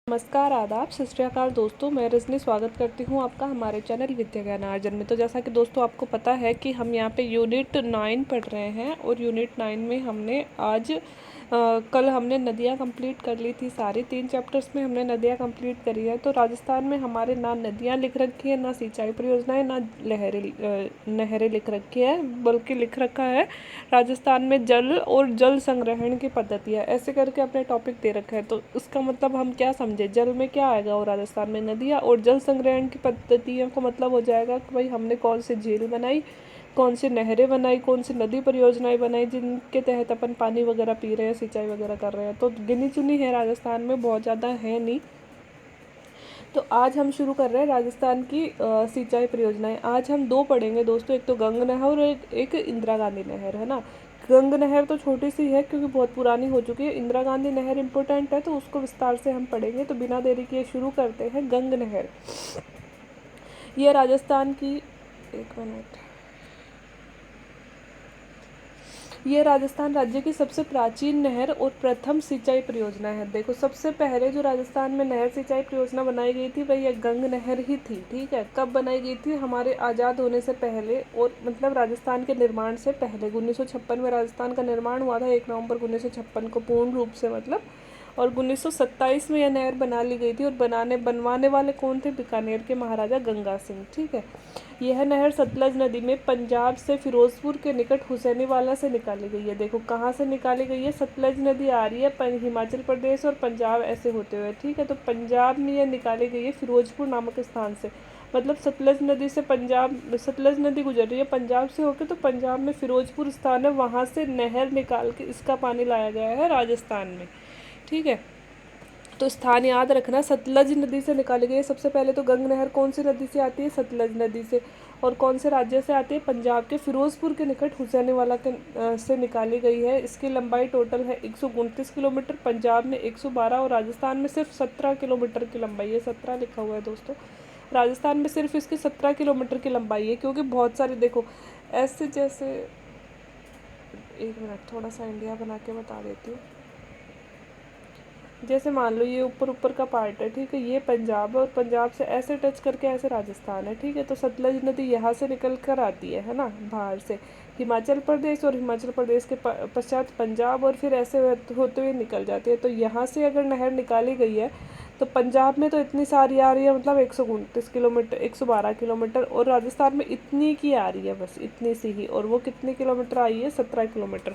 नमस्कार, आदाब, सत श्री अकाल दोस्तों। मैं रजनी स्वागत करती हूँ आपका हमारे चैनल विद्या ज्ञान अर्जन में। तो जैसा कि दोस्तों आपको पता है कि हम यहाँ पे यूनिट 9 पढ़ रहे हैं और यूनिट 9 में हमने कल हमने नदियाँ कंप्लीट कर ली थी। सारी 3 चैप्टर्स में हमने नदियाँ कंप्लीट करी है। तो राजस्थान में हमारे ना नदियाँ लिख रखी है, ना सिंचाई परियोजनाएँ, ना नहरें लिख रखी है, बल्कि लिख रखा है राजस्थान में जल और जल संग्रहण की पद्धतियाँ, ऐसे करके अपने टॉपिक दे रखा है। तो इसका मतलब हम क्या समझे, जल में क्या आएगा, और राजस्थान में नदियाँ, और जल संग्रहण की पद्धतियों का मतलब हो जाएगा कि भाई हमने कौन सी झील बनाई, कौन सी नहरें बनाई, कौन सी नदी परियोजनाएं बनाई जिनके तहत अपन पानी वगैरह पी रहे हैं, सिंचाई वगैरह कर रहे हैं। तो गिनी चुनी है राजस्थान में, बहुत ज़्यादा है नहीं। तो आज हम शुरू कर रहे हैं राजस्थान की सिंचाई परियोजनाएं। आज हम 2 पढ़ेंगे दोस्तों, एक तो गंग नहर और एक इंदिरा गांधी नहर, है ना। गंग नहर तो छोटी सी है क्योंकि बहुत पुरानी हो चुकी है। इंदिरा गांधी नहर इम्पोर्टेंट है तो उसको विस्तार से हम पढ़ेंगे। तो बिना देरी किए शुरू करते हैं। गंग नहर ये राजस्थान की, एक मिनट, ये राजस्थान राज्य की सबसे प्राचीन नहर और प्रथम सिंचाई परियोजना है। देखो, सबसे पहले जो राजस्थान में नहर सिंचाई परियोजना बनाई गई थी वह यह गंग नहर ही थी। ठीक है, कब बनाई गई थी, हमारे आज़ाद होने से पहले, और मतलब राजस्थान के निर्माण से पहले 1956 में राजस्थान का निर्माण हुआ था, 1 नवंबर 1956 को पूर्ण रूप से, मतलब। और 1927 में यह नहर बना ली गई थी। और बनवाने वाले कौन थे, बीकानेर के महाराजा गंगा सिंह। ठीक है, यह नहर सतलज नदी में पंजाब से फिरोजपुर के निकट हुसैनीवाला से निकाली गई है। देखो कहाँ से निकाली गई है, सतलज नदी आ रही है हिमाचल प्रदेश और पंजाब ऐसे होते हुए। ठीक है, तो पंजाब में यह निकाली गई है फिरोजपुर नामक स्थान से। मतलब सतलज नदी से सतलज नदी गुजर रही है पंजाब से होकर, तो पंजाब में फिरोजपुर स्थान है, वहाँ से नहर निकाल के इसका पानी लाया गया है राजस्थान में। ठीक है, तो स्थान याद रखना, सतलज नदी से निकाली गई है। सबसे पहले तो गंग नहर कौन सी नदी से आती है, सतलज नदी से। और कौन से राज्य से आती है, पंजाब के फिरोजपुर के निकट हुसैनीवाला के से निकाली गई है। इसकी लंबाई टोटल है 129 किलोमीटर, पंजाब में 112 और राजस्थान में सिर्फ 17 किलोमीटर की लंबाई है। 17 लिखा हुआ है दोस्तों, राजस्थान में सिर्फ इसकी 17 किलोमीटर की लंबाई है। क्योंकि बहुत सारे, देखो ऐसे जैसे, एक मिनट, थोड़ा सा इंडिया बना के बता देती हूँ। जैसे मान लो ये ऊपर ऊपर का पार्ट है, ठीक है, ये पंजाब है, और पंजाब से ऐसे टच करके ऐसे राजस्थान है। ठीक है, तो सतलज नदी यहाँ से निकल कर आती है ना, बाहर से हिमाचल प्रदेश, और हिमाचल प्रदेश के पश्चात पंजाब, और फिर ऐसे होते हुए निकल जाती है। तो यहाँ से अगर नहर निकाली गई है तो पंजाब में तो इतनी सारी आ रही है, मतलब 129 किलोमीटर, 112 किलोमीटर, और राजस्थान में इतनी की आ रही है, बस इतनी सी ही। और वो कितने किलोमीटर आई है, 17 किलोमीटर।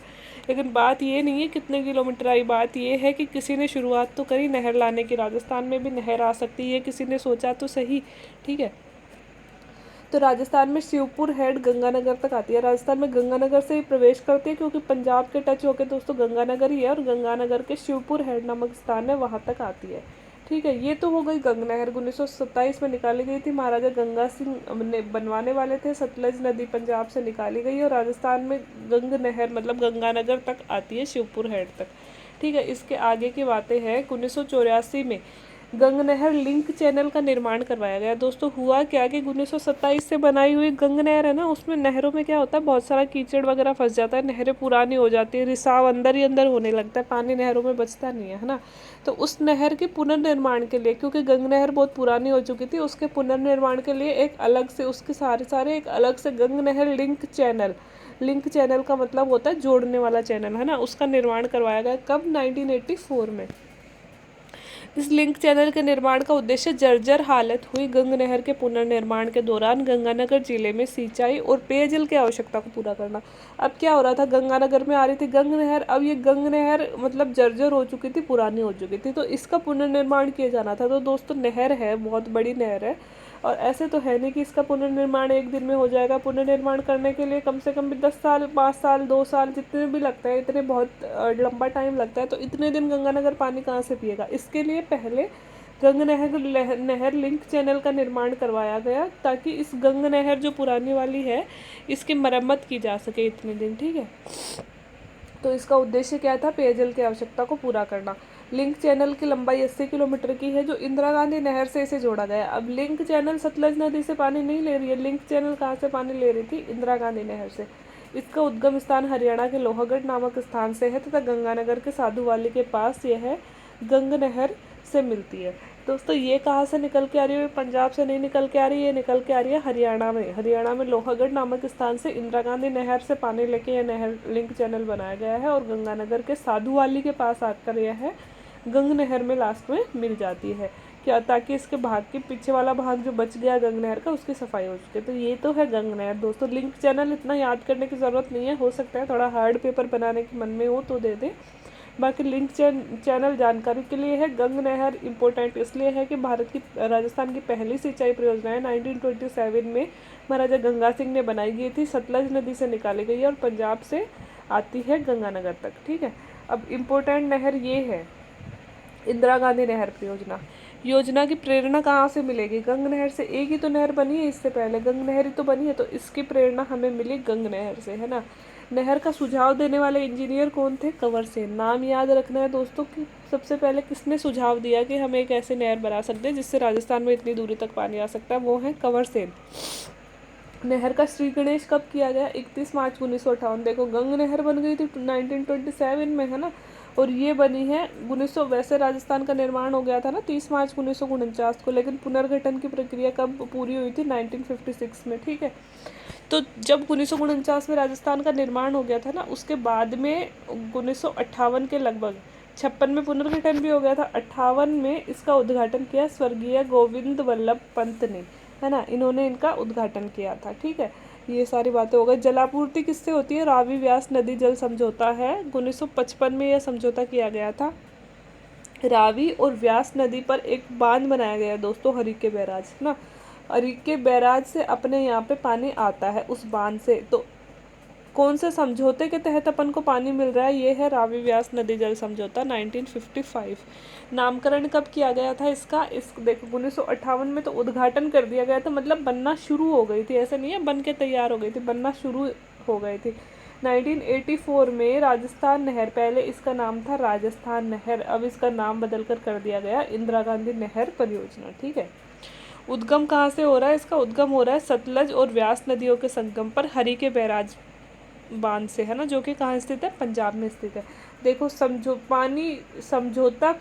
लेकिन बात ये नहीं है कितने किलोमीटर आई, बात ये है कि किसी ने शुरुआत तो करी नहर लाने की। राजस्थान में भी नहर आ सकती है, किसी ने सोचा तो सही। ठीक है, तो राजस्थान में शिवपुर हेड गंगानगर तक आती है। राजस्थान में गंगानगर से ही प्रवेश करती है, क्योंकि पंजाब के टच होकर दोस्तों गंगानगर ही है, और गंगानगर के शिवपुर हेड नामक स्थान है, वहाँ तक आती है। ठीक है, ये तो हो गई गंग नहर। 1927 में निकाली गई थी, महाराजा गंगा सिंह ने बनवाने वाले थे। सतलज नदी पंजाब से निकाली गई और राजस्थान में गंग नहर मतलब गंगानगर तक आती है, शिवपुर हेड तक। ठीक है, इसके आगे की बातें हैं। 1984 में गंग नहर लिंक चैनल का निर्माण करवाया गया। दोस्तों हुआ क्या कि 1927 से बनाई हुई गंग नहर है ना, उसमें नहरों में क्या होता है, बहुत सारा कीचड़ वगैरह फंस जाता है, नहरें पुरानी हो जाती है, रिसाव अंदर ही अंदर होने लगता है, पानी नहरों में बचता नहीं है ना। तो उस नहर के पुनर्निर्माण के लिए, क्योंकि गंग नहर बहुत पुरानी हो चुकी थी, उसके पुनर्निर्माण के लिए एक अलग से, उसके सारे सारे एक अलग से गंग नहर लिंक चैनल का मतलब होता है जोड़ने वाला चैनल, है ना, उसका निर्माण करवाया गया। कब, 1984 में। इस लिंक चैनल के निर्माण का उद्देश्य जर्जर हालत हुई गंग नहर के पुनर्निर्माण के दौरान गंगानगर जिले में सिंचाई और पेयजल की आवश्यकता को पूरा करना। अब क्या हो रहा था, गंगानगर में आ रही थी गंग नहर, अब ये गंग नहर मतलब जर्जर हो चुकी थी, पुरानी हो चुकी थी, तो इसका पुनर्निर्माण किया जाना था। तो दोस्तों नहर है, बहुत बड़ी नहर है, और ऐसे तो है नहीं कि इसका पुनर्निर्माण एक दिन में हो जाएगा। पुनर्निर्माण करने के लिए कम से कम भी 10 साल, 5 साल, 2 साल, जितने भी लगता है, इतने बहुत लंबा टाइम लगता है। तो इतने दिन गंगानगर पानी कहाँ से पिएगा, इसके लिए पहले गंग नहर लिंक चैनल का निर्माण करवाया गया, ताकि इस गंग नहर जो पुरानी वाली है इसकी मरम्मत की जा सके इतने दिन। ठीक है, तो इसका उद्देश्य क्या था, पेयजल की आवश्यकता को पूरा करना। लिंक चैनल की लंबाई 80 किलोमीटर की है, जो इंदिरा गांधी नहर से इसे जोड़ा गया। अब लिंक चैनल सतलज नदी से पानी नहीं ले रही है, लिंक चैनल कहाँ से पानी ले रही थी, इंदिरा गांधी नहर से। इसका उद्गम स्थान हरियाणा के लोहागढ़ नामक स्थान से है, तथा गंगानगर के साधुवाली के पास यह गंग नहर से मिलती है। दोस्तों ये कहाँ से निकल के आ रही है? पंजाब से नहीं निकल के आ रही है, ये निकल के आ रही है हरियाणा में। हरियाणा में लोहागढ़ नामक स्थान से इंदिरा गांधी नहर से पानी लेके यह नहर लिंक चैनल बनाया गया है और गंगानगर के साधुवाली के पास आकर यह है गंग नहर में लास्ट में मिल जाती है, क्या ताकि इसके भाग के पीछे वाला भाग जो बच गया गंग नहर का उसकी सफाई हो चुकी है। तो ये तो है गंग नहर। दोस्तों लिंक चैनल इतना याद करने की ज़रूरत नहीं है, हो सकता है थोड़ा हार्ड पेपर बनाने के मन में हो तो दे दे, बाकी लिंक चैनल जानकारी के लिए है। गंग नहर इम्पोर्टेंट इसलिए है कि भारत की राजस्थान की पहली सिंचाई परियोजना है 1927 में महाराजा गंगा सिंह ने बनाई गई थी, सतलज नदी से निकाली गई है और पंजाब से आती है गंगानगर तक। ठीक है, अब इम्पोर्टेंट नहर ये है इंदिरा गांधी नहर परियोजना। योजना की प्रेरणा कहाँ से मिलेगी? गंग नहर से। एक ही तो नहर बनी है इससे पहले, गंग नहर ही तो बनी है, तो इसकी प्रेरणा हमें मिली गंग नहर से, है ना। नहर का सुझाव देने वाले इंजीनियर कौन थे? कंवर सेन। नाम याद रखना है दोस्तों कि सबसे पहले किसने सुझाव दिया कि हम एक ऐसे नहर बना सकते हैं जिससे राजस्थान में इतनी दूरी तक पानी आ सकता है, वो है कंवर सेन। नहर का श्री गणेश कब किया गया? 31 मार्च 1958। देखो गंग नहर बन गई थी 1927 में, है ना, और ये बनी है 1900। वैसे राजस्थान का निर्माण हो गया था ना 30 मार्च 1949 को, लेकिन पुनर्गठन की प्रक्रिया कब पूरी हुई थी? 1956 में। ठीक है, तो जब 1949 में राजस्थान का निर्माण हो गया था ना, उसके बाद में 1958 के लगभग 56 में पुनर्गठन भी हो गया था, 58 में इसका उद्घाटन किया स्वर्गीय गोविंद वल्लभ पंत ने, है ना, इन्होंने इनका उद्घाटन किया था। ठीक है, ये सारी बातें हो गई। जलापूर्ति किससे होती है? रावी व्यास नदी जल समझौता है, 1955 में यह समझौता किया गया था। रावी और व्यास नदी पर एक बांध बनाया गया है दोस्तों, हरिके बैराज, है ना। हरिके बैराज से अपने यहाँ पे पानी आता है उस बांध से। तो कौन से समझौते के तहत अपन को पानी मिल रहा है? ये है रावी व्यास नदी जल समझौता 1955। नामकरण कब किया गया था इसका? इस देखो 1958 में तो उद्घाटन कर दिया गया था, मतलब बनना शुरू हो गई थी, ऐसे नहीं है बन के तैयार हो गई थी, बनना शुरू हो गई थी। 1984 में राजस्थान नहर, पहले इसका नाम था राजस्थान नहर, अब इसका नाम बदल कर दिया गया इंदिरा गांधी नहर परियोजना। ठीक है, उद्गम कहाँ से हो रहा है? इसका उद्गम हो रहा है सतलज और व्यास नदियों के संगम पर हरिके बैराज बांध से, है ना, जो कि कहाँ स्थित है? पंजाब में स्थित है। देखो समझौता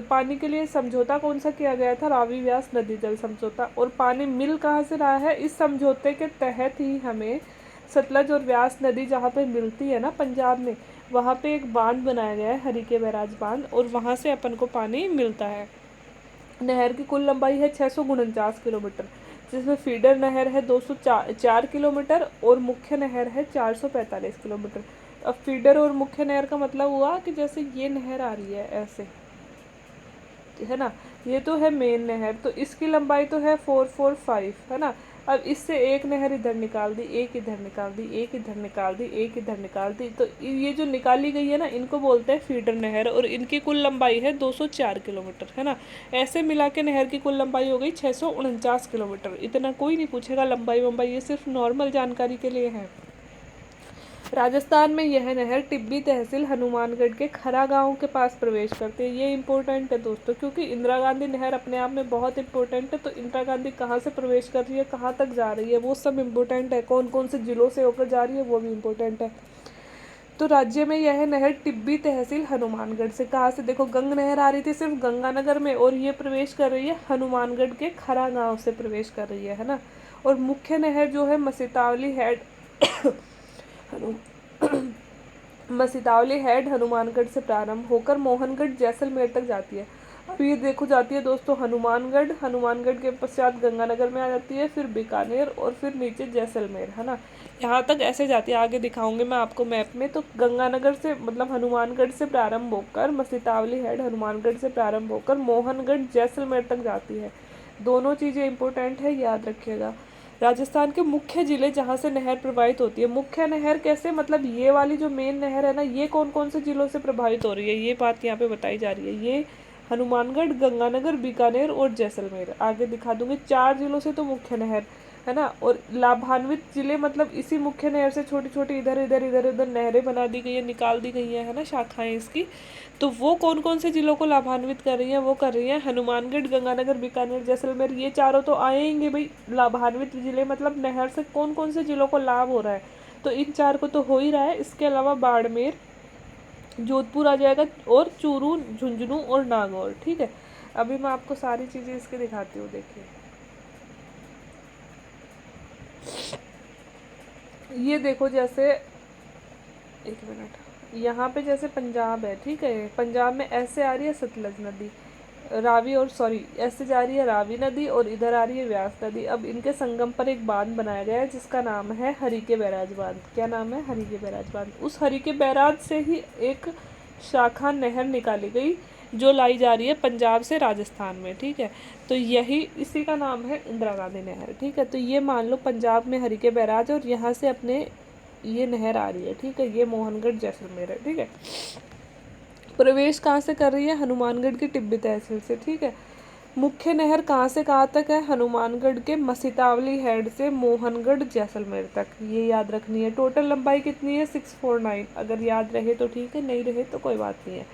पानी के लिए समझौता कौन सा किया गया था? रावी व्यास नदी जल समझौता। और पानी मिल कहाँ से रहा है? इस समझौते के तहत ही हमें सतलज और व्यास नदी जहाँ पे मिलती है ना पंजाब में, वहाँ पे एक बांध बनाया गया है हरिके बैराज बांध, और वहाँ से अपन को पानी मिलता है। नहर की कुल लंबाई है 649 किलोमीटर, जिसमें फीडर नहर है 204 किलोमीटर और मुख्य नहर है 445 किलोमीटर। अब फीडर और मुख्य नहर का मतलब हुआ कि जैसे ये नहर आ रही है ऐसे, है ना, ये तो है मेन नहर, तो इसकी लंबाई तो है 445, है ना। अब इससे एक नहर इधर निकाल दी, एक इधर निकाल दी, एक इधर निकाल दी, एक इधर निकाल दी, तो ये जो निकाली गई है ना, इनको बोलते हैं फीडर नहर, और इनकी कुल लंबाई है 204 किलोमीटर, है ना। ऐसे मिला के नहर की कुल लंबाई हो गई 649 किलोमीटर। इतना कोई नहीं पूछेगा लंबाई वंबाई, ये सिर्फ नॉर्मल जानकारी के लिए है। राजस्थान में यह नहर टिब्बी तहसील हनुमानगढ़ के खरा गांव के पास प्रवेश करती है। ये इंपॉर्टेंट है दोस्तों, क्योंकि इंदिरा गांधी नहर अपने आप में बहुत इंपॉर्टेंट है। तो इंदिरा गांधी कहाँ से प्रवेश कर रही है, कहाँ तक जा रही है, वो सब इंपॉर्टेंट है। कौन कौन से जिलों से होकर जा रही है वो भी इंपॉर्टेंट है। तो राज्य में यह नहर टिब्बी तहसील हनुमानगढ़ से, कहाँ से? देखो गंग नहर आ रही थी सिर्फ गंगानगर में, और ये प्रवेश कर रही है हनुमानगढ़ के खरा गाँव से प्रवेश कर रही है ना। और मुख्य नहर जो है मसितावली हेड मसितावली हेड हनुमानगढ़ से प्रारंभ होकर मोहनगढ़ जैसलमेर तक जाती है। अब ये देखो जाती है दोस्तों हनुमानगढ़, हनुमानगढ़ के पश्चात गंगानगर में आ जाती है, फिर बीकानेर और फिर नीचे जैसलमेर, है ना। यहाँ तक ऐसे जाती है, आगे दिखाऊंगे मैं आपको मैप में। तो गंगानगर से मतलब हनुमानगढ़ से प्रारंभ होकर मसितावली हेड हनुमानगढ़ से प्रारंभ होकर मोहनगढ़ जैसलमेर तक जाती है। दोनों चीज़ें इंपॉर्टेंट है, याद रखिएगा। राजस्थान के मुख्य जिले जहाँ से नहर प्रवाहित होती है, मुख्य नहर कैसे, मतलब ये वाली जो मेन नहर है ना, ये कौन कौन से जिलों से प्रभावित हो रही है, ये बात यहाँ पे बताई जा रही है। ये हनुमानगढ़, गंगानगर, बीकानेर और जैसलमेर, आगे दिखा दूंगी। 4 जिलों से तो मुख्य नहर, है ना। और लाभान्वित जिले मतलब इसी मुख्य नहर से छोटी छोटी इधर इधर इधर उधर नहरें बना दी गई है, निकाल दी गई है ना, शाखाएं इसकी। तो वो कौन कौन से जिलों को लाभान्वित कर रही हैं? वो कर रही हैं हनुमानगढ़, गंगानगर, बीकानेर, जैसलमेर। ये चारों तो आएंगे भाई लाभान्वित जिले, मतलब नहर से कौन कौन से जिलों को लाभ हो रहा है, तो इन 4 को तो हो ही रहा है। इसके अलावा बाड़मेर, जोधपुर आ जाएगा, और चूरू, झुंझुनू और नागौर। ठीक है, अभी मैं आपको सारी चीज़ें इसके दिखाती हूँ, देखिए। ये देखो, जैसे एक मिनट, यहाँ पे जैसे पंजाब है, ठीक है, पंजाब में ऐसे आ रही है सतलज नदी, रावी और सॉरी ऐसे जा रही है रावी नदी, और इधर आ रही है व्यास नदी। अब इनके संगम पर एक बांध बनाया गया है जिसका नाम है हरिके बैराज बांध। क्या नाम है? हरिके बैराज बांध। उस हरिके बैराज से ही एक शाखा नहर निकाली गई जो लाई जा रही है पंजाब से राजस्थान में, ठीक है। तो यही इसी का नाम है इंदिरा गांधी नहर, ठीक है। तो ये मान लो पंजाब में हरिके बैराज, और यहाँ से अपने ये नहर आ रही है, ठीक है। ये मोहनगढ़ जैसलमेर है, ठीक है। प्रवेश कहाँ से कर रही है? हनुमानगढ़ की टिब्बी तहसील से, ठीक है। मुख्य नहर कहाँ से कहाँ तक है? हनुमानगढ़ के मसीतावली हेड से मोहनगढ़ जैसलमेर तक, ये याद रखनी है। टोटल लंबाई कितनी है? 649। अगर याद रहे तो ठीक है, नहीं रहे तो कोई बात नहीं है।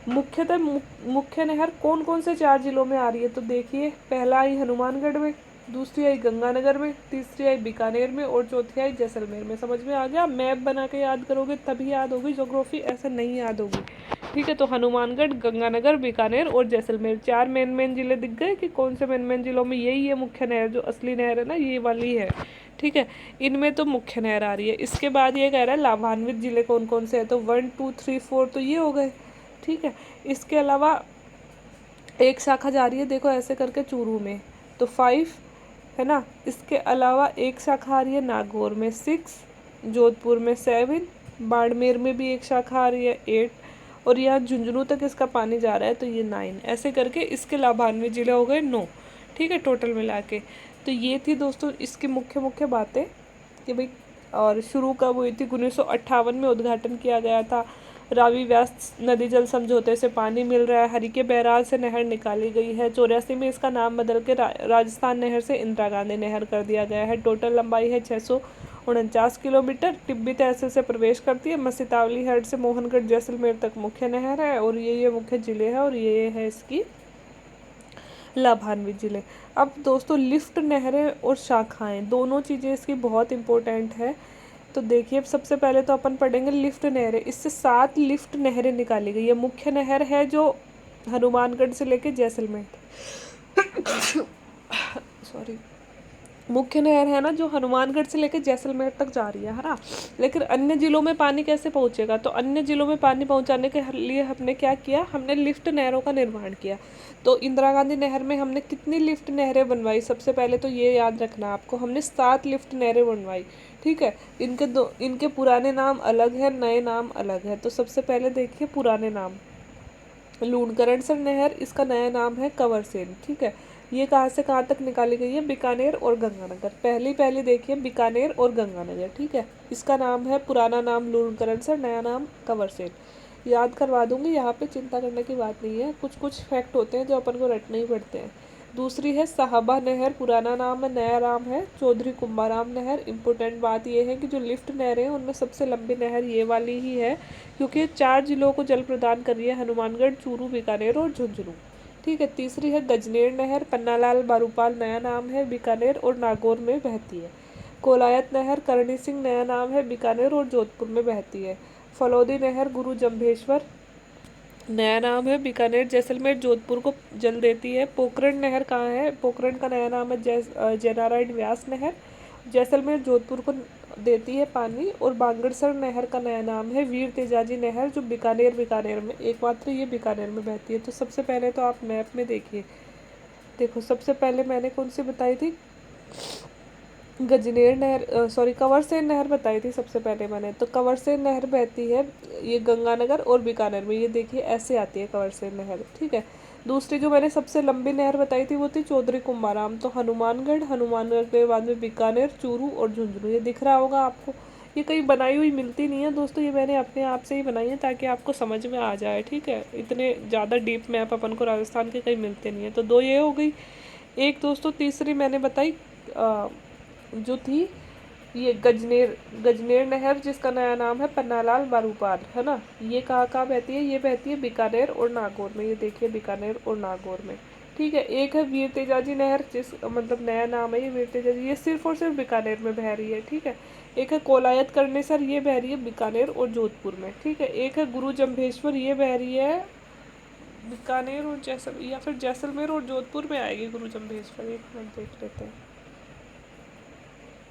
मुख्यतः मुख्य नहर कौन कौन से 4 जिलों में आ रही है? तो देखिए, पहला आई हनुमानगढ़ में, दूसरी आई गंगानगर में, तीसरी आई बीकानेर में, और चौथी आई जैसलमेर में। समझ में आ गया? मैप बना के याद करोगे तभी याद होगी ज्योग्राफी, ऐसा नहीं याद होगी, ठीक है। तो हनुमानगढ़, गंगानगर, बीकानेर और जैसलमेर, 4 मेन जिले दिख गए कि कौन से मेन जिलों में यही है मुख्य नहर, जो असली नहर है ना, ये वाली है, ठीक है। इनमें तो मुख्य नहर आ रही है। इसके बाद ये कह रहा है लाभान्वित जिले कौन कौन से हैं, तो 1 2 3 4 तो ये हो गए, ठीक है। इसके अलावा एक शाखा जा रही है, देखो ऐसे करके, चूरू में, तो 5 है ना। इसके अलावा एक शाखा आ रही है नागौर में, 6, जोधपुर में 7, बाड़मेर में भी एक शाखा आ रही है, 8, और यहाँ झुंझुनू तक इसका पानी जा रहा है, तो ये 9। ऐसे करके इसके लाभान्वित जिले हो गए 9, ठीक है, टोटल मिला के। तो ये थी दोस्तों इसकी मुख्य मुख्य बातें कि भाई, और शुरू कब हुई थी? 1958 में उद्घाटन किया गया था। रावी व्यास नदी जल समझौते से पानी मिल रहा है। हरिके बैराज से नहर निकाली गई है। 84 में इसका नाम बदल के राजस्थान नहर से इंदिरा गांधी नहर कर दिया गया है। टोटल लंबाई है 649 किलोमीटर। टिब्बी तहसील से प्रवेश करती है। मसीतावली हेड से मोहनगढ़ जैसलमेर तक मुख्य नहर है, और ये मुख्य जिले हैं, और ये है इसकी लाभान्वित जिले। अब दोस्तों, लिफ्ट नहरें और शाखाएं, दोनों चीज़ें इसकी बहुत इंपॉर्टेंट है। तो देखिए, सबसे पहले तो अपन पढ़ेंगे लिफ्ट नहरें। इससे 7 लिफ्ट नहरें निकाली गई है। मुख्य नहर है जो हनुमानगढ़ से लेके जैसलमेर सॉरी, मुख्य नहर है ना जो हनुमानगढ़ से लेकर जैसलमेर तक जा रही है ना। लेकिन अन्य जिलों में पानी कैसे पहुंचेगा? तो अन्य जिलों में पानी पहुंचाने के लिए हमने क्या किया? हमने लिफ्ट नहरों का निर्माण किया। तो इंदिरा गांधी नहर में हमने कितनी लिफ्ट नहरें बनवाई? सबसे पहले तो ये याद रखना आपको, हमने 7 लिफ्ट नहरें बनवाई, ठीक है। इनके पुराने नाम अलग है, नए नाम अलग है। तो सबसे पहले देखिए पुराने नाम। लूणकरणसर नहर, इसका नया नाम है कंवरसेन, ठीक है। ये कहाँ से कहाँ तक निकाली गई है? बीकानेर और गंगानगर। पहली देखिए बीकानेर और गंगानगर, ठीक है। इसका नाम है, पुराना नाम लूणकरणसर, नया नाम कंवरसेन। याद करवा दूंगी, यहाँ पे चिंता करने की बात नहीं है। कुछ कुछ फैक्ट होते हैं जो अपन को रटने ही पड़ते हैं। दूसरी है साहबा नहर, पुराना नाम है, नया नाम है चौधरी कुंभाराम नहर। इम्पोर्टेंट बात यह है कि जो लिफ्ट नहर है उनमें सबसे लंबी नहर ये वाली ही है, क्योंकि 4 जिलों को जल प्रदान कर रही है, हनुमानगढ़, चूरू, बीकानेर और झुंझुनू, ठीक है। तीसरी है गजनेर नहर, पन्नालाल बारूपाल नया नाम है, बीकानेर और नागौर में बहती है। कोलायत नहर, करणी सिंह नया नाम है, बीकानेर और जोधपुर में बहती है। फलौदी नहर, गुरु जम्भेश्वर नया नाम है, बीकानेर, जैसलमेर, जोधपुर को जल देती है। पोखरण नहर कहाँ है? पोखरण का नया नाम है जयनारायण व्यास नहर, जैसलमेर, जोधपुर को देती है पानी। और बांगड़सर नहर का नया नाम है वीर तेजाजी नहर, जो बीकानेर में एकमात्र ये बीकानेर में बहती है। तो सबसे पहले तो आप मैप में देखिए, देखो सबसे पहले मैंने कौन सी बताई थी? गजनेर नहर, सॉरी कंवरसेन नहर बताई थी सबसे पहले मैंने। तो कंवरसेन नहर बहती है ये गंगानगर और बीकानेर में, ये देखिए ऐसे आती है कंवरसेन नहर, ठीक है। दूसरी जो मैंने सबसे लंबी नहर बताई थी वो थी चौधरी कुंभाराम। तो हनुमानगढ़ के बाद में बीकानेर, चूरू और झुंझुनू, ये दिख रहा होगा आपको। ये कहीं बनाई हुई मिलती नहीं है दोस्तों, ये मैंने अपने आप से ही बनाई है ताकि आपको समझ में आ जाए, ठीक है। इतने ज़्यादा डीप मैप अपन को राजस्थान के कहीं मिलते नहीं है। तो 2 ये हो गई। एक दोस्तों तीसरी मैंने बताई जो थी ये गजनेर नहर, जिसका नया नाम है पन्नालाल बारूपाल, है ना। ये कहाँ कहाँ बहती है? ये बहती है बीकानेर और नागौर में, ये देखिए बीकानेर और नागौर में, ठीक है। एक है वीर तेजाजी नहर, जिस मतलब नया नाम है ये वीर तेजाजी, ये सिर्फ और सिर्फ बीकानेर में बह रही है, ठीक है। एक है कोलायत करनेसर, ये बह रही है बीकानेर और जोधपुर में, ठीक है। एक है गुरु जम्भेश्वर, ये बह रही है बीकानेर और या फिर जैसलमेर और जोधपुर में आएगी गुरु जम्भेश्वर, एक मिनट देख लेते हैं।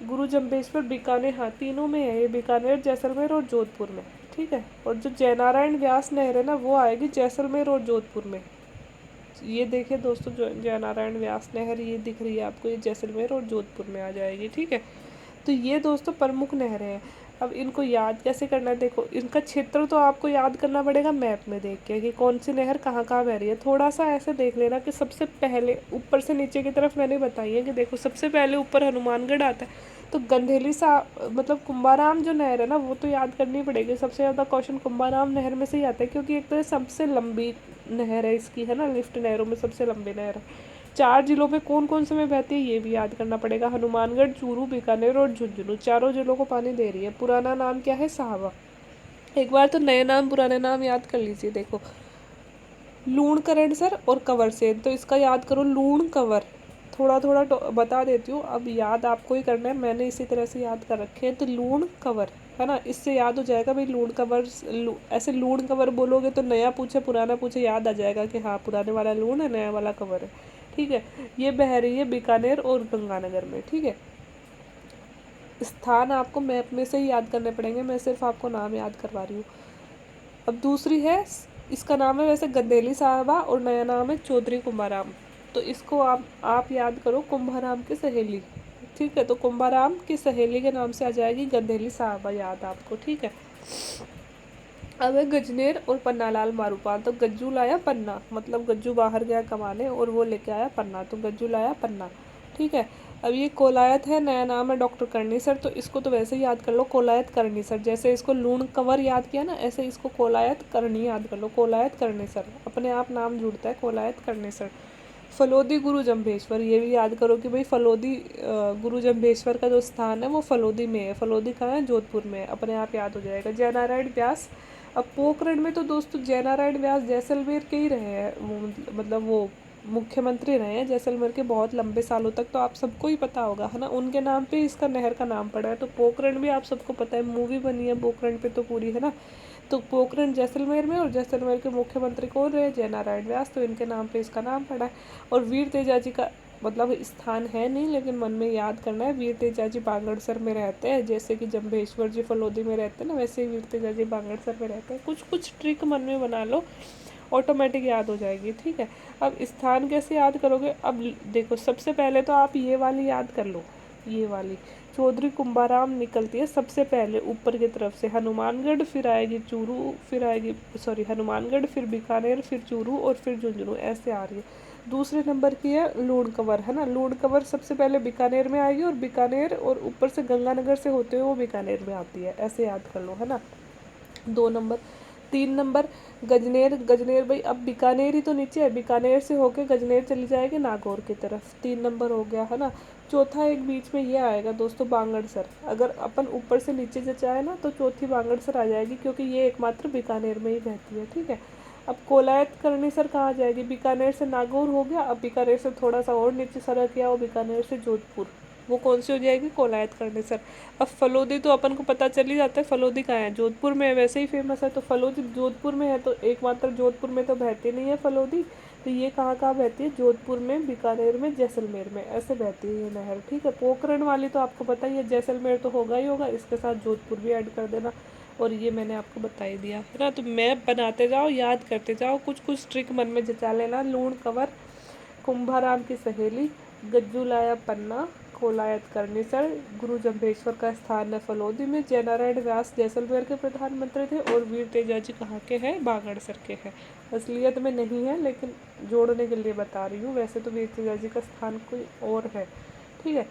गुरु जम्भेश्वर बीकानेर, हाँ तीनों में है ये, बीकानेर जैसलमेर और जोधपुर में, ठीक है। और जो जयनारायण व्यास नहर है ना वो आएगी जैसलमेर और जोधपुर में। ये देखिए दोस्तों, जो जयनारायण व्यास नहर ये दिख रही है आपको, ये जैसलमेर और जोधपुर में आ जाएगी, ठीक है। तो ये दोस्तों प्रमुख नहरें हैं। अब इनको याद कैसे करना है, देखो इनका क्षेत्र तो आपको याद करना पड़ेगा मैप में देख के कि कौन सी नहर कहाँ कहाँ बह रही है। थोड़ा सा ऐसे देख लेना कि सबसे पहले ऊपर से नीचे की तरफ मैंने बताई है कि देखो सबसे पहले ऊपर हनुमानगढ़ आता है, तो गंधेली सा मतलब कुंभाराम जो नहर है ना वो तो याद करनी पड़ेगी। सबसे ज़्यादा क्वेश्चन कुंभाराम नहर में से ही आता है, क्योंकि एक तो सबसे लंबी नहर है इसकी, है ना, लिफ्ट नहरों में सबसे लंबी नहर है। 4 जिलों में कौन कौन से में बहती है ये भी याद करना पड़ेगा, हनुमानगढ़, चूरू, बीकानेर और झुंझुनू, चारों जिलों को पानी दे रही है। पुराना नाम क्या है, साहवा। एक बार तो नए नाम पुराने नाम याद कर लीजिए। देखो लूणकरणसर और कंवरसेन, तो इसका याद करो लूण कंवर। थोड़ा थोड़ा बता देती हूँ, अब याद आपको ही करना है, मैंने इसी तरह से याद कर रखे हैं। तो लूण कंवर है ना, इससे याद हो जाएगा भाई लूण कंवर। ऐसे लूण कंवर बोलोगे तो नया पूछे पुराना पूछे याद आ जाएगा कि हाँ पुराने वाला लूण है नया वाला कंवर है, ठीक है। ये बह रही है बीकानेर और गंगानगर में, ठीक है। स्थान आपको मैप में से ही याद करने पड़ेंगे, मैं सिर्फ आपको नाम याद करवा रही हूँ। अब दूसरी है, इसका नाम है वैसे गंदेली साहबा और नया नाम है चौधरी कुंभाराम। तो इसको आप याद करो कुंभाराम की सहेली, ठीक है। तो कुंभाराम की सहेली के नाम से आ जाएगी गंदेली साहबा याद आपको, ठीक है। अब है गजनेर और पन्नालाल मारूपाल, तो गज्जू लाया पन्ना, मतलब गज्जू बाहर गया कमाने और वो लेके आया पन्ना, तो गज्जू लाया पन्ना, ठीक है। अब ये कोलायत है, नया नाम है डॉक्टर करनी सर, तो इसको तो वैसे ही याद कर लो कोलायत करनी सर। जैसे इसको लूण कंवर याद किया ना, ऐसे इसको कोलायत करनी याद कर लो, कोलायत करनी सर, अपने आप नाम जुड़ता है कोलायत करनी सर। फलोदी गुरु जम्भेश्वर, ये भी याद करो कि भाई फलोदी गुरु जम्भेश्वर का जो स्थान है वो फलोदी में है। फलोदी कहाँ है, जोधपुर में है, अपने आप याद हो जाएगा। जयनारायण व्यास, अब पोखरण में तो दोस्तों जयनारायण व्यास जैसलमेर के ही रहे हैं, वो मतलब वो मुख्यमंत्री रहे हैं जैसलमेर के बहुत लंबे सालों तक, तो आप सबको ही पता होगा, है ना, उनके नाम पे इसका नहर का नाम पड़ा है। तो पोखरण भी आप सबको पता है, मूवी बनी है पोखरण पे तो पूरी, है ना। तो पोखरण जैसलमेर में, और जैसलमेर के मुख्यमंत्री कौन रहे, जयनारायण व्यास, तो इनके नाम पे इसका नाम पड़ा है। और वीर तेजा जी का मतलब स्थान है नहीं, लेकिन मन में याद करना है, वीर तेजा जी बांगड़सर में रहते हैं, जैसे कि जम्भेश्वर जी फलोदी में रहते हैं ना, वैसे ही वीर तेजा जी बांगड़सर में रहते हैं। कुछ कुछ ट्रिक मन में बना लो, ऑटोमेटिक याद हो जाएगी, ठीक है। अब स्थान कैसे याद करोगे, अब देखो सबसे पहले तो आप ये वाली याद कर लो, ये वाली चौधरी कुंभाराम निकलती है सबसे पहले ऊपर की तरफ से, हनुमानगढ़ फिर आएगी चूरू, फिर आएगी सॉरी हनुमानगढ़, फिर बीकानेर, फिर चूरू और फिर झुंझुनू, ऐसे आ रही है। दूसरे नंबर की है लूण कंवर, है ना, लूण कंवर सबसे पहले बीकानेर में आएगी, और बीकानेर और ऊपर से गंगानगर से होते हुए वो बीकानेर में आती है, ऐसे याद कर लो, है ना। 2 नंबर। 3 नंबर गजनेर, गजनेर भाई अब बीकानेर ही तो नीचे है, बीकानेर से होके गजनेर चली जाएगी नागौर की तरफ, 3 नंबर हो गया, है ना। चौथा एक बीच में ये आएगा दोस्तों बांगड़सर, अगर अपन ऊपर से नीचे जचाए ना तो चौथी बांगड़सर आ जाएगी, क्योंकि ये एकमात्र बीकानेर में ही बहती है, ठीक है। अब कोलायत करनीसर कहाँ जाएगी, बीकानेर से नागौर हो गया, अब बीकानेर से थोड़ा सा और नीचे सरक गया वो बीकानेर से जोधपुर, वो कौन सी हो जाएगी, कोलायत करनीसर। अब फलोदी तो अपन को पता चल ही जाता है, फलोदी कहाँ है, जोधपुर में है, वैसे ही फेमस है, तो फलोदी जोधपुर में है, तो एकमात्र जोधपुर में तो बहती नहीं है फलोदी, तो ये कहाँ कहाँ बहती है, जोधपुर में, बीकानेर में, जैसलमेर में, ऐसे बहती है ये नहर, ठीक है। पोखरण वाली तो आपको पता ही है, जैसलमेर तो होगा ही होगा, इसके साथ जोधपुर भी ऐड कर देना, और ये मैंने आपको बता ही दिया, है ना। तो मैप बनाते जाओ, याद करते जाओ, कुछ कुछ ट्रिक मन में जचा लेना, लूण कंवर, कुंभाराम की सहेली, गज्जू लाया पन्ना, कोलायत करनीसर, गुरु जम्भेश्वर का स्थान है फलोदी में, जयनारायण व्यास जैसलमेर के प्रधानमंत्री थे, और वीर तेजा जी कहाँ के हैं, बागड़सर के हैं। असलियत में नहीं है, लेकिन जोड़ने के लिए बता रही हूँ, वैसे तो वीर तेजा जी का स्थान कोई और है, ठीक है।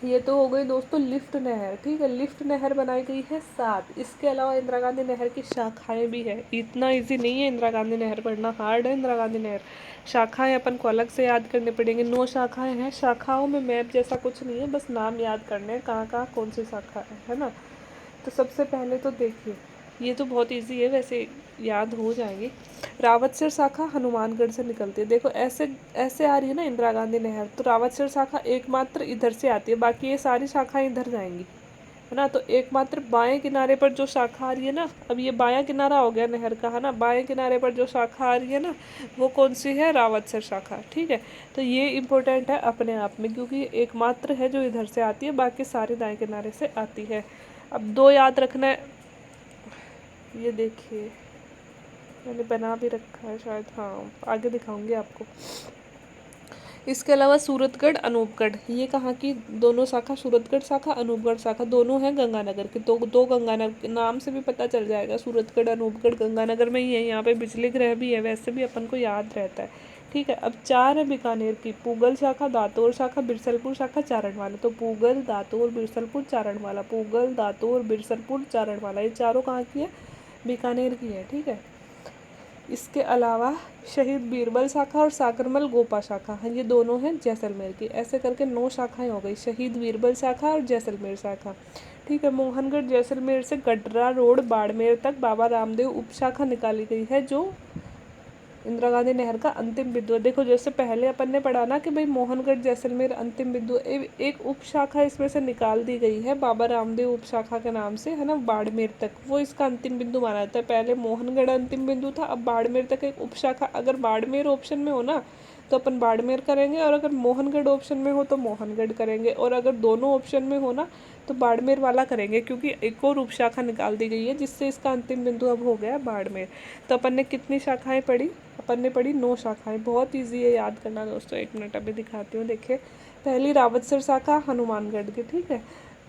ये तो हो गई दोस्तों लिफ्ट नहर, ठीक है। लिफ्ट नहर बनाई गई है 7, इसके अलावा इंदिरा गांधी नहर की शाखाएं भी है, इतना इजी नहीं है इंदिरा गांधी नहर पढ़ना, हार्ड है इंदिरा गांधी नहर। शाखाएं अपन को अलग से याद करनी पड़ेंगी, 9 शाखाएं हैं, शाखाओं में मैप जैसा कुछ नहीं है, बस नाम याद करने हैं कहाँ कहाँ कौन सी शाखा है ना। तो सबसे पहले तो देखिए, ये तो बहुत इजी है वैसे, याद हो जाएंगी। रावतसर शाखा हनुमानगढ़ से निकलती है, देखो ऐसे ऐसे आ रही है ना इंदिरा गांधी नहर, तो रावतसर शाखा एकमात्र इधर से आती है, बाकी ये सारी शाखाएं इधर जाएंगी, है ना। तो एकमात्र बाएं किनारे पर जो शाखा आ रही है ना, अब ये बायां किनारा हो गया नहर का, है ना। बाएं किनारे पर जो शाखा आ रही है ना, वो कौन सी है, रावतसर शाखा, ठीक है। तो ये इम्पोर्टेंट है अपने आप में, क्योंकि ये एकमात्र है जो इधर से आती है, बाकी सारी दाएं किनारे से आती है। अब दो याद रखना है, ये देखिए मैंने बना भी रखा है शायद, हाँ आगे दिखाऊंगी आपको। इसके अलावा सूरतगढ़, अनूपगढ़, ये कहाँ की दोनों शाखा, सूरतगढ़ शाखा, अनूपगढ़ शाखा, दोनों हैं गंगानगर की। तो दो गंगानगर नाम से भी पता चल जाएगा, सूरतगढ़ अनूपगढ़ गंगानगर में ही है। यहाँ पे बिजली ग्रह भी है, वैसे भी अपन को याद रहता है, ठीक है। अब चार है बीकानेर की, पूगल शाखा, दातोर शाखा, बिरसलपुर शाखा, चारणवाला। तो पूगल, दातोर, बिरसलपुर, चारणवाला, पूगल, दातोर, बिरसलपुर, चारणवाला, ये चारों कहाँ की है, बीकानेर की है, ठीक है। इसके अलावा शहीद बीरबल शाखा और सागरमल गोपा शाखा है, ये दोनों हैं जैसलमेर की। ऐसे करके 9 शाखाएं हो गई, शहीद बीरबल शाखा और जैसलमेर शाखा, ठीक है। मोहनगढ़ जैसलमेर से गडरा रोड बाड़मेर तक बाबा रामदेव उप शाखा निकाली गई है, जो इंदिरा गांधी नहर का अंतिम बिंदु है। देखो जैसे पहले अपन ने पढ़ा ना कि भाई मोहनगढ़ जैसलमेर अंतिम बिंदु, एक उप शाखा इसमें से निकाल दी गई है बाबा रामदेव उप शाखा के नाम से, है ना, बाड़मेर तक, वो इसका अंतिम बिंदु माना जाता है। पहले मोहनगढ़ अंतिम बिंदु था, अब बाड़मेर तक एक उप शाखा। अगर बाड़मेर ऑप्शन में हो ना तो अपन बाड़मेर करेंगे, और अगर मोहनगढ़ ऑप्शन में हो तो मोहनगढ़ करेंगे, और अगर दोनों ऑप्शन में हो ना तो बाड़मेर वाला करेंगे, क्योंकि एक और उप शाखा निकाल दी गई है जिससे इसका अंतिम बिंदु अब हो गया बाड़मेर। तो अपन ने कितनी शाखाएं पढ़ी, अपन ने पढ़ी 9 शाखाएं। बहुत ईजी है याद करना दोस्तों, एक मिनट अभी दिखाती हूँ। देखिए पहली रावतसर शाखा हनुमानगढ़ की, ठीक है।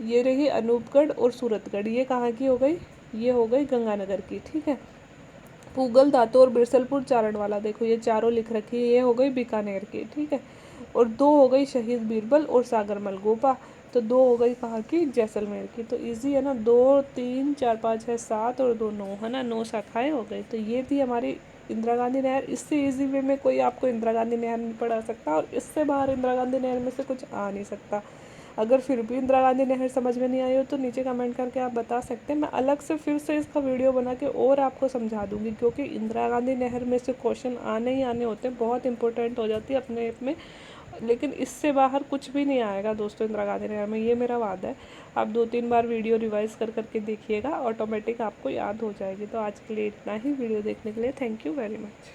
ये रही अनूपगढ़ और सूरतगढ़, ये कहाँ की हो गई, ये हो गई गंगानगर की, ठीक है। पूगल, दातोर, बिरसलपुर, चारणवाला, देखो ये चारों लिख रखी है, ये हो गई बीकानेर की, ठीक है। और 2 हो गई शहीद बीरबल और सागरमल गोपा। तो 2 हो गई कहाँ की, जैसलमेर की। तो इजी है ना, 2 3 4 5 6 7 और 2 9, है ना, 9 शाखाएं हो गई। तो ये थी हमारी इंदिरा गांधी नहर। इससे इजी वे में कोई आपको इंदिरा गांधी नहर नहीं पढ़ा सकता, और इससे बाहर इंदिरा गांधी नहर में से कुछ आ नहीं सकता। अगर फिर भी इंदिरा गांधी नहर समझ में नहीं आई हो तो नीचे कमेंट करके आप बता सकते हैं, मैं अलग से फिर से इसका वीडियो बना के और आपको समझा दूंगी, क्योंकि इंदिरा गांधी नहर में से क्वेश्चन आने ही आने होते हैं, बहुत इंपॉर्टेंट हो जाती है अपने आप में। लेकिन इससे बाहर कुछ भी नहीं आएगा दोस्तों इंदिरा गांधी नहर में, ये मेरा वादा है। आप 2-3 बार वीडियो रिवाइज कर करके देखिएगा, ऑटोमेटिक आपको याद हो जाएगी। तो आज के लिए इतना ही, वीडियो देखने के लिए थैंक यू वेरी मच।